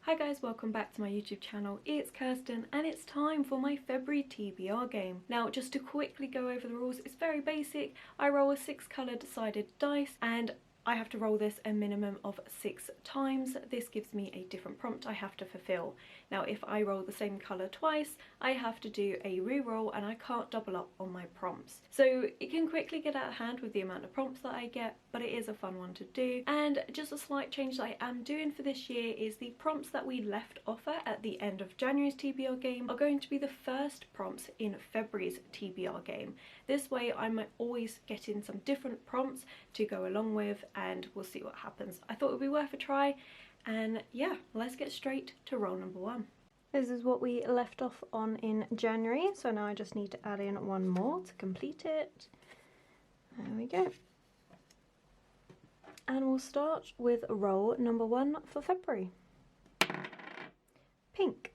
Hi guys, welcome back to my YouTube channel. It's Kirsten and it's time for my February TBR game. Now just to quickly go over the rules, it's very basic. I roll a 6 coloured sided dice and I have to roll this a minimum of 6 times. This gives me a different prompt I have to fulfill. Now if I roll the same colour twice, I have to do a re-roll and I can't double up on my prompts. So it can quickly get out of hand with the amount of prompts that I get, but it is a fun one to do. And just a slight change that I am doing for this year is the prompts that we left off at the end of January's TBR game are going to be the first prompts in February's TBR game. This way I'm always getting some different prompts to go along with, and we'll see what happens. I thought it would be worth a try, and yeah, let's get straight to roll number 1. This is what we left off on in January, so now I just need to add in one more to complete it. There we go. And we'll start with roll number 1 for February. Pink.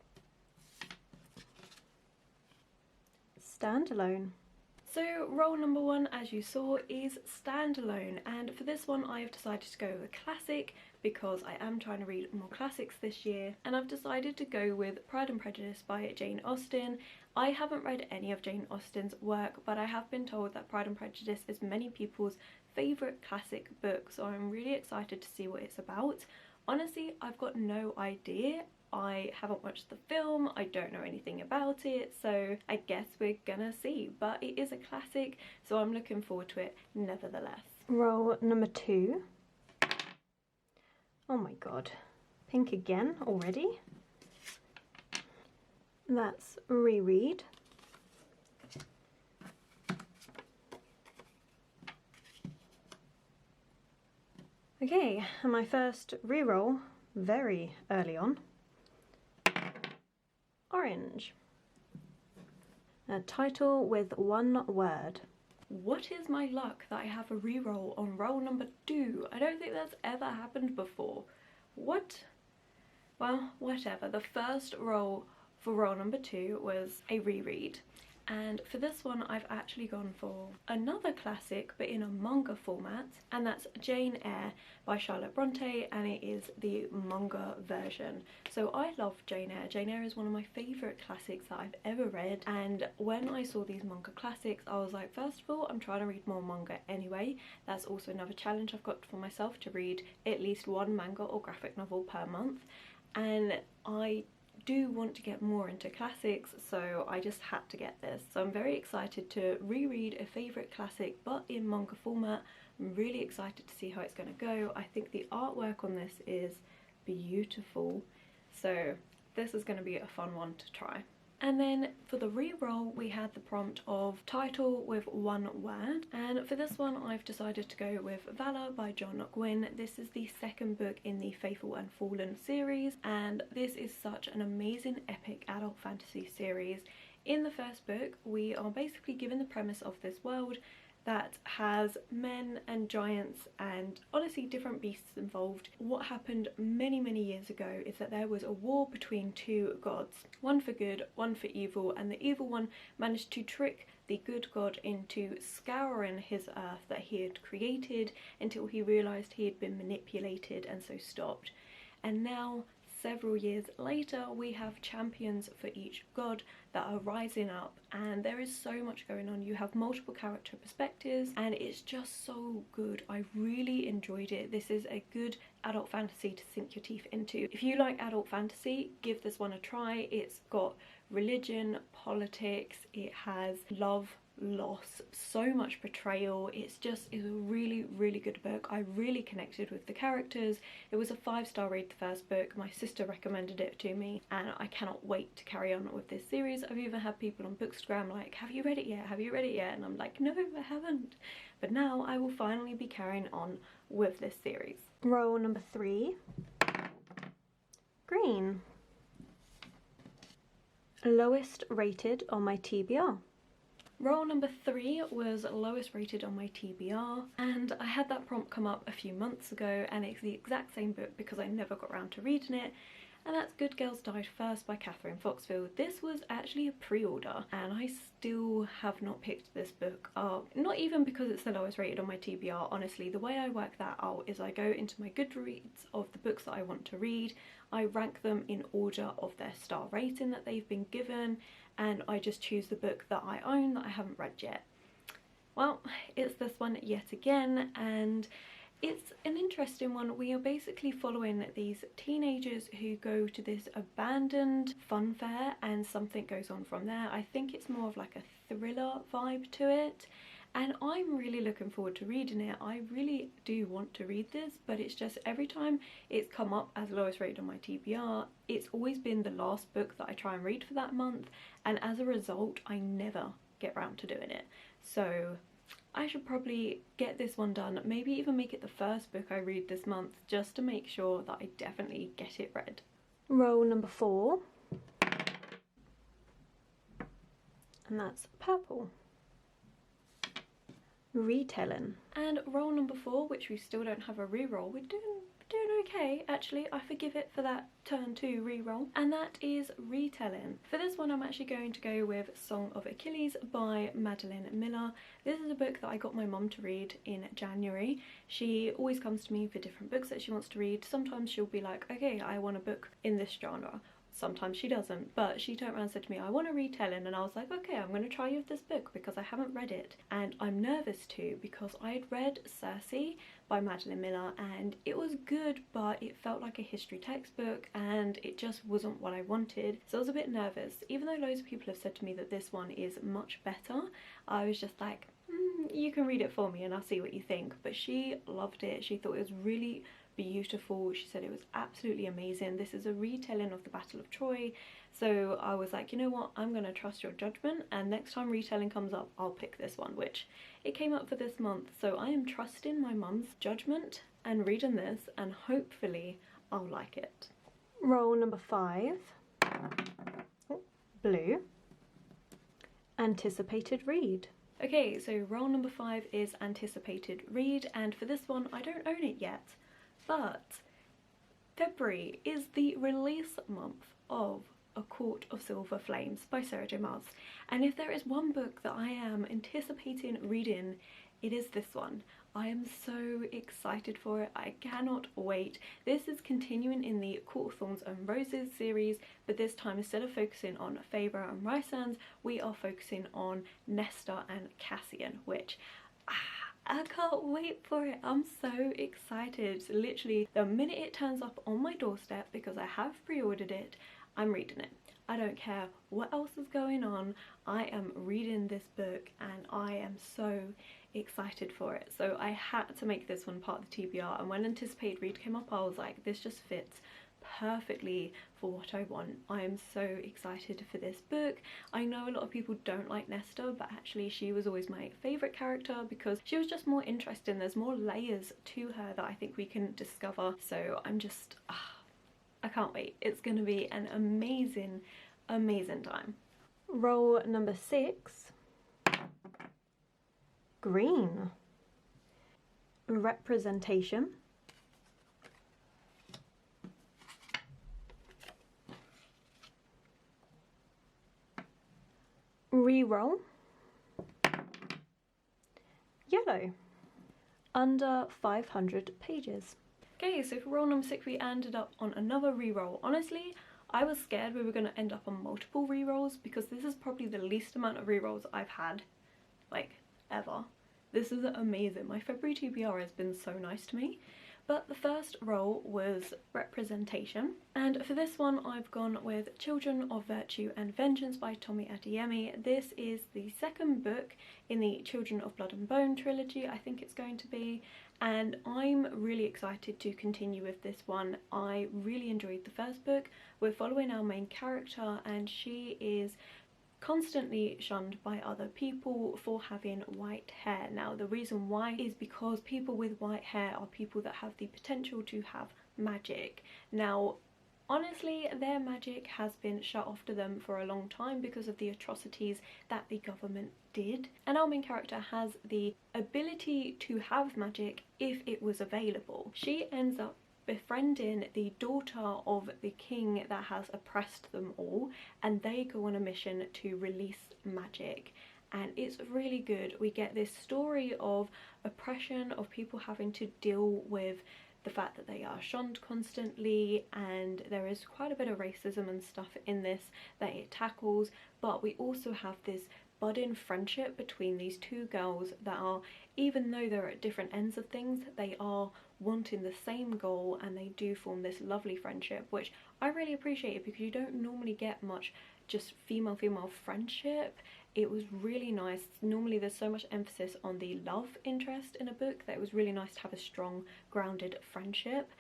Standalone. So roll number 1, as you saw, is standalone, and for this one I have decided to go with a classic because I am trying to read more classics this year, and I've decided to go with Pride and Prejudice by Jane Austen. I haven't read any of Jane Austen's work, but I have been told that Pride and Prejudice is many people's favourite classic book, so I'm really excited to see what it's about. Honestly, I've got no idea. I haven't watched the film, I don't know anything about it, so I guess we're gonna see. But it is a classic, so I'm looking forward to it nevertheless. Roll number 2. Oh my god. Pink again already? That's reread. Okay, and my first reroll very early on. Orange. A title with one word. What is my luck that I have a reroll on roll number 2? I don't think that's ever happened before. What? Well, whatever. The first roll for roll number 2 was a reread. And for this one I've actually gone for another classic but in a manga format, and that's Jane Eyre by Charlotte Bronte, and it is the manga version. So I love Jane Eyre. Jane Eyre is one of my favourite classics that I've ever read, and when I saw these manga classics I was like, first of all, I'm trying to read more manga anyway. That's also another challenge I've got for myself, to read at least one manga or graphic novel per month, and I do want to get more into classics, so I just had to get this. So I'm very excited to reread a favourite classic but in manga format. I'm really excited to see how it's going to go. I think the artwork on this is beautiful, so this is going to be a fun one to try. And then for the re-roll we had the prompt of title with one word, and for this one I've decided to go with Valour by Gwynne. This is the second book in the Faithful and Fallen series, and this is such an amazing epic adult fantasy series. In the first book we are basically given the premise of this world that has men and giants and honestly different beasts involved. What happened many years ago is that there was a war between two gods, one for good, one for evil, and the evil one managed to trick the good god into scouring his earth that he had created until he realised he had been manipulated and so stopped. And now, several years later, we have champions for each god that are rising up, and there is so much going on. You have multiple character perspectives and it's just so good. I really enjoyed it. This is a good adult fantasy to sink your teeth into. If you like adult fantasy, give this one a try. It's got religion, politics, it has love, loss, so much betrayal. It's a really good book. I really connected with the characters. It was a 5-star read, the first book. My sister recommended it to me and I cannot wait to carry on with this series. I've even had people on Bookstagram like, have you read it yet, have you read it yet? And I'm like, no, I haven't. But now I will finally be carrying on with this series. Roll number 3. Green. Lowest rated on my TBR. Roll number 3 was lowest rated on my TBR, and I had that prompt come up a few months ago, and it's the exact same book because I never got around to reading it. and that's Good Girls Died First by Katherine Foxfield. This was actually a pre-order and I still have not picked this book up, not even because it's the lowest rated on my TBR. Honestly, the way I work that out is I go into my Goodreads of the books that I want to read, I rank them in order of their star rating that they've been given, and I just choose the book that I own that I haven't read yet. Well, it's this one yet again, and it's an interesting one. We are basically following these teenagers who go to this abandoned fun fair and something goes on from there. I think it's more of like a thriller vibe to it, and I'm really looking forward to reading it. I really do want to read this, but it's just every time it's come up as lowest rated on my TBR, it's always been the last book that I try and read for that month, and as a result I never get round to doing it. So I should probably get this one done, maybe even make it the first book I read this month, just to make sure that I definitely get it read. Roll number 4, and that's Purple. Retelling. And roll number 4, which we still don't have a reroll, we're doing okay actually. I forgive it for that turn 2 reroll, and that is Retelling. For this one I'm actually going to go with Song of Achilles by Madeline Miller. This is a book that I got my mum to read in January. She always comes to me for different books that she wants to read. Sometimes she'll be like, okay, I want a book in this genre. Sometimes she doesn't, but she turned around and said to me, I want a retelling, and I was like, okay, I'm going to try you with this book because I haven't read it, and I'm nervous too because I had read Circe by Madeline Miller and it was good, but it felt like a history textbook and it just wasn't what I wanted, so I was a bit nervous. Even though loads of people have said to me that this one is much better, I was just like, you can read it for me and I'll see what you think. But she loved it. She thought it was really beautiful. She said it was absolutely amazing. This is a retelling of the Battle of Troy, so I was like, you know what, I'm gonna trust your judgment, and next time retelling comes up I'll pick this one, which it came up for this month, so I am trusting my mum's judgment and reading this, and hopefully I'll like it. Roll number 5. Blue. Anticipated Read. Okay, so roll number 5 is Anticipated Read, and for this one I don't own it yet, but February is the release month of A Court of Silver Flames by Maas, and if there is one book that I am anticipating reading, it is this one. I am so excited for it. I cannot wait. This is continuing in the Court of Thorns and Roses series, but this time instead of focusing on Feyre and Rysand, we are focusing on Nestor and Cassian, which I can't wait for it. I'm so excited. So literally the minute it turns up on my doorstep, because I have pre-ordered it, I'm reading it. I don't care what else is going on, I am reading this book and I am so excited for it. So I had to make this one part of the TBR, and when Anticipated Read came up I was like, this just fits perfectly for what I want. I am so excited for this book. I know a lot of people don't like Nestor, but actually she was always my favourite character because she was just more interesting. There's more layers to her that I think we can discover, so I'm just I can't wait. It's going to be an amazing time. Roll number 6. Green. Representation. Reroll. Yellow. Under 500 pages. Okay, so for roll number 6 we ended up on another reroll. Honestly, I was scared we were going to end up on multiple rerolls because this is probably the least amount of rerolls I've had, like, ever. This is amazing. My February TBR has been so nice to me. But the first roll was Representation, and for this one I've gone with Children of Virtue and Vengeance by Tomi Adeyemi. This is the second book in the Children of Blood and Bone trilogy, I think it's going to be, and I'm really excited to continue with this one. I really enjoyed the first book. We're following our main character and she is constantly shunned by other people for having white hair. Now the reason why is because people with white hair are people that have the potential to have magic. Now honestly, their magic has been shut off to them for a long time because of the atrocities that the government did, and our main character has the ability to have magic if it was available. She ends up befriending the daughter of the king that has oppressed them all, and they go on a mission to release magic. And it's really good. We get this story of oppression, of people having to deal with the fact that they are shunned constantly, and there is quite a bit of racism and stuff in this that it tackles, but we also have this budding friendship between these two girls that are, even though they're at different ends of things, they are wanting the same goal, and they do form this lovely friendship, which I really appreciated because you don't normally get much just female-female friendship. It was really nice. Normally there's so much emphasis on the love interest in a book that it was really nice to have a strong, grounded friendship.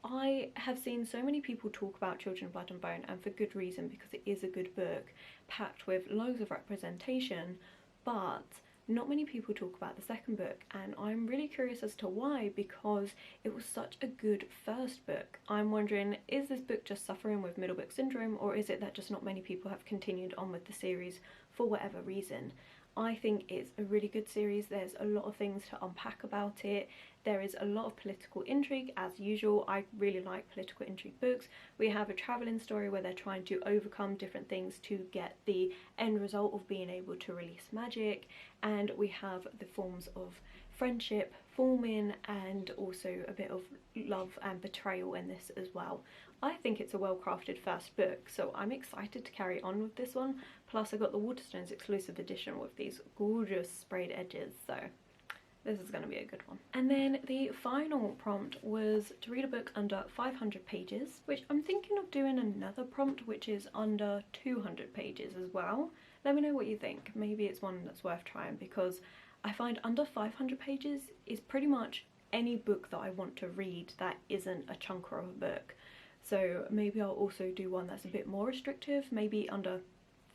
I have seen so many people talk about Children of Blood and Bone, and for good reason, because it is a good book, packed with loads of representation, but not many people talk about the second book, and I'm really curious as to why, because it was such a good first book. I'm wondering, is this book just suffering with middle book syndrome, or is it that just not many people have continued on with the series for whatever reason? I think it's a really good series. There's a lot of things to unpack about it. There is a lot of political intrigue as usual. I really like political intrigue books. We have a travelling story where they're trying to overcome different things to get the end result of being able to release magic, and we have the forms of friendship forming and also a bit of love and betrayal in this as well. I think it's a well crafted first book, so I'm excited to carry on with this one. Plus I got the Waterstones exclusive edition with these gorgeous sprayed edges, so this is going to be a good one. And then the final prompt was to read a book under 500 pages, which I'm thinking of doing another prompt which is under 200 pages as well. Let me know what you think. Maybe it's one that's worth trying, because I find under 500 pages is pretty much any book that I want to read that isn't a chunker of a book. So maybe I'll also do one that's a bit more restrictive, maybe under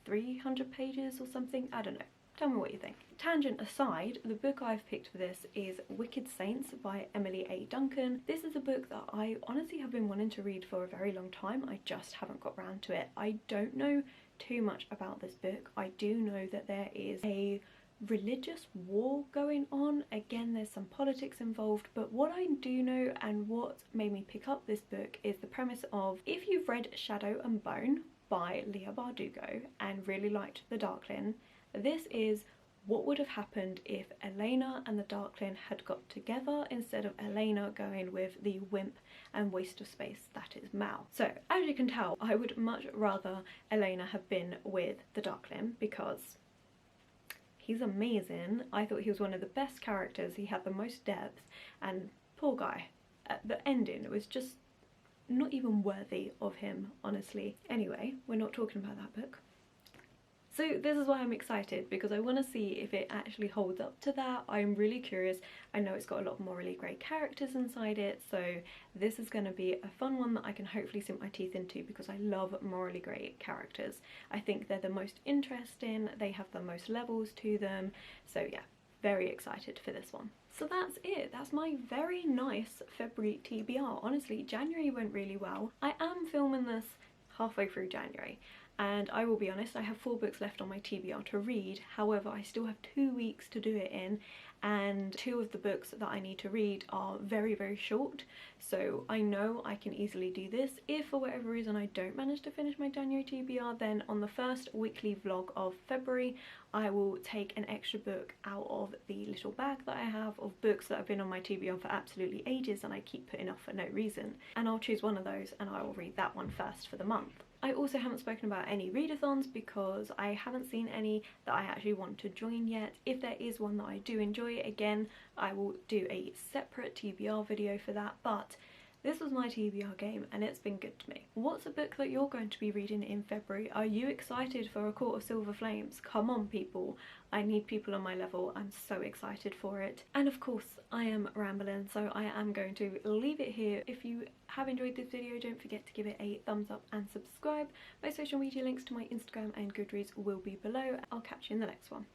300 pages or something. I don't know. Tell me what you think. Tangent aside, the book I've picked for this is Wicked Saints by Emily A. Duncan. This is a book that I honestly have been wanting to read for a very long time. I just haven't got round to it. I don't know too much about this book. I do know that there is a religious war going on. Again, there's some politics involved, but what I do know and what made me pick up this book is the premise of, if you've read Shadow and Bone by Leigh Bardugo and really liked The Darkling, this is what would have happened if Elena and the Darkling had got together instead of Elena going with the wimp and waste of space that is Mal. So as you can tell, I would much rather Elena have been with the Darkling because he's amazing. I thought he was one of the best characters. He had the most depth, and poor guy, at the ending it was just not even worthy of him, honestly. Anyway, we're not talking about that book. So this is why I'm excited, because I want to see if it actually holds up to that. I'm really curious. I know it's got a lot of morally grey characters inside it, so this is going to be a fun one that I can hopefully sink my teeth into, because I love morally grey characters. I think they're the most interesting, they have the most levels to them, so yeah, very excited for this one. So that's it. That's my very nice February TBR. Honestly, January went really well. I am filming this halfway through January, and I will be honest, I have 4 books left on my TBR to read. However, I still have 2 weeks to do it in, and 2 of the books that I need to read are very, very short. So I know I can easily do this. If for whatever reason I don't manage to finish my January TBR, then on the first weekly vlog of February, I will take an extra book out of the little bag that I have of books that have been on my TBR for absolutely ages and I keep putting off for no reason. And I'll choose one of those and I will read that one first for the month. I also haven't spoken about any readathons because I haven't seen any that I actually want to join yet. If there is one that I do enjoy, again, I will do a separate TBR video for that, but this was my TBR game and it's been good to me. What's a book that you're going to be reading in February? Are you excited for A Court of Silver Flames? Come on people, I need people on my level. I'm so excited for it. And of course I am rambling, so I am going to leave it here. If you have enjoyed this video, don't forget to give it a thumbs up and subscribe. My social media links to my Instagram and Goodreads will be below. I'll catch you in the next one.